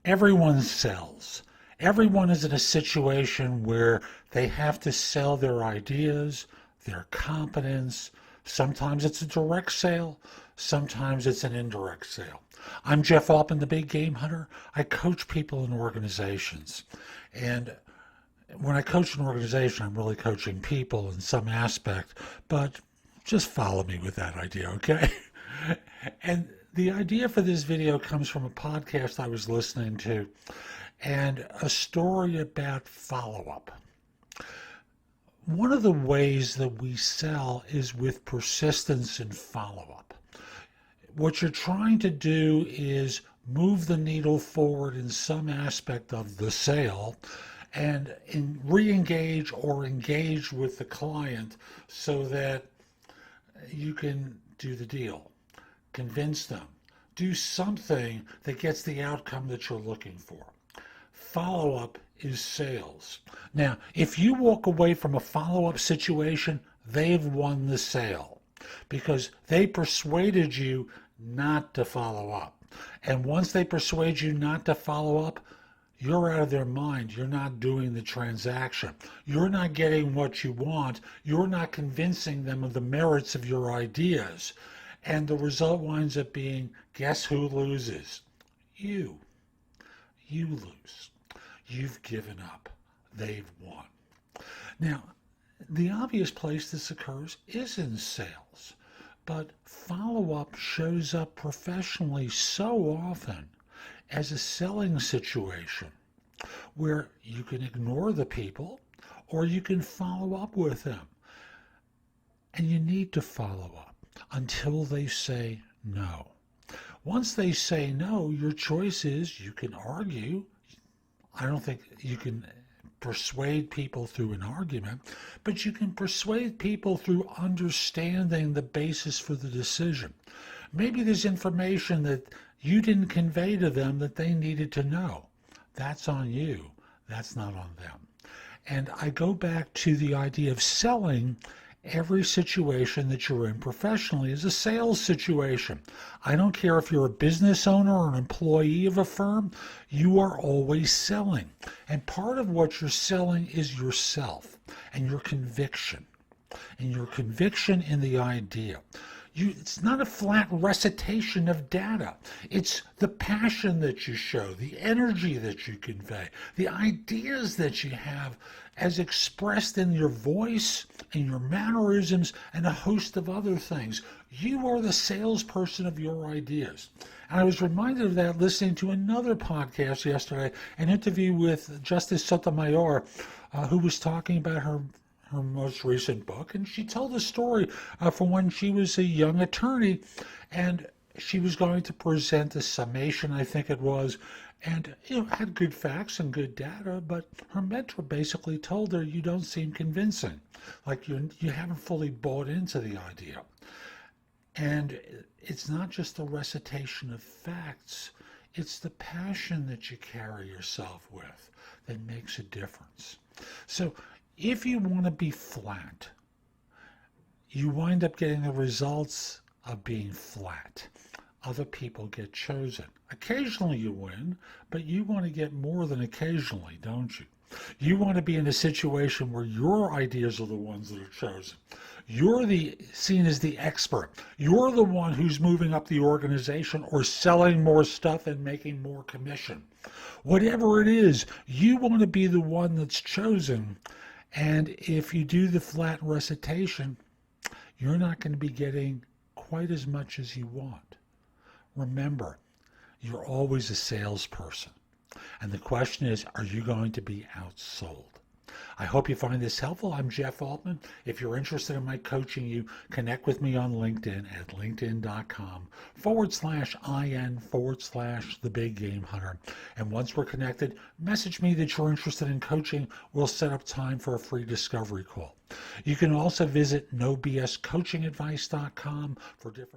Everyone sells. Everyone is in a situation where they have to sell their ideas, their competence. Sometimes it's a direct sale, sometimes it's an indirect sale. I'm Jeff Altman, the Big Game Hunter. I coach people in organizations. And when I coach an organization, I'm really coaching people in some aspect, but just follow me with that idea, okay? And the idea for this video comes from a podcast I was listening to and a story about follow-up. One of the ways that we sell is with persistence and follow-up. What you're trying to do is move the needle forward in some aspect of the sale and re-engage or engage with the client so that you can do the deal. Convince them. Do something that gets the outcome that you're looking for. Follow-up is sales. Now, if you walk away from a follow-up situation, they've won the sale because they persuaded you not to follow up. And once they persuade you not to follow up, you're out of their mind. You're not doing the transaction. You're not getting what you want. You're not convincing them of the merits of your ideas. And the result winds up being, guess who loses? You. You lose. You've given up. They've won. Now, the obvious place this occurs is in sales, but follow-up shows up professionally so often as a selling situation where you can ignore the people or you can follow up with them. And you need to follow up until they say no. Once they say no, your choice is you can argue. I don't think you can persuade people through an argument, but you can persuade people through understanding the basis for the decision. Maybe there's information that you didn't convey to them that they needed to know. That's on you. That's not on them. And I go back to the idea of selling. Every situation that you're in professionally is a sales situation. I don't care if you're a business owner or an employee of a firm, you are always selling. And part of what you're selling is yourself and your conviction. And your conviction in the idea. It's not a flat recitation of data. It's the passion that you show, the energy that you convey, the ideas that you have as expressed in your voice, in your mannerisms, and a host of other things. You are the salesperson of your ideas. And I was reminded of that listening to another podcast yesterday, an interview with Justice Sotomayor, who was talking about her most recent book, and she told a story from when she was a young attorney, and she was going to present a summation, I think it was, and had good facts and good data, but her mentor basically told her, you don't seem convincing, like you haven't fully bought into the idea. And it's not just a recitation of facts, it's the passion that you carry yourself with that makes a difference. So if you want to be flat, you wind up getting the results of being flat. Other people get chosen. Occasionally you win, but you want to get more than occasionally, don't you? You want to be in a situation where your ideas are the ones that are chosen. You're seen as the expert. You're the one who's moving up the organization or selling more stuff and making more commission. Whatever it is, you want to be the one that's chosen. And if you do the flat recitation, you're not going to be getting quite as much as you want. Remember, you're always a salesperson. And the question is, are you going to be outsold? I hope you find this helpful. I'm Jeff Altman. If you're interested in my coaching, you connect with me on LinkedIn at linkedin.com/IN/the Big Game Hunter. And once we're connected, message me that you're interested in coaching. We'll set up time for a free discovery call. You can also visit nobscoachingadvice.com for different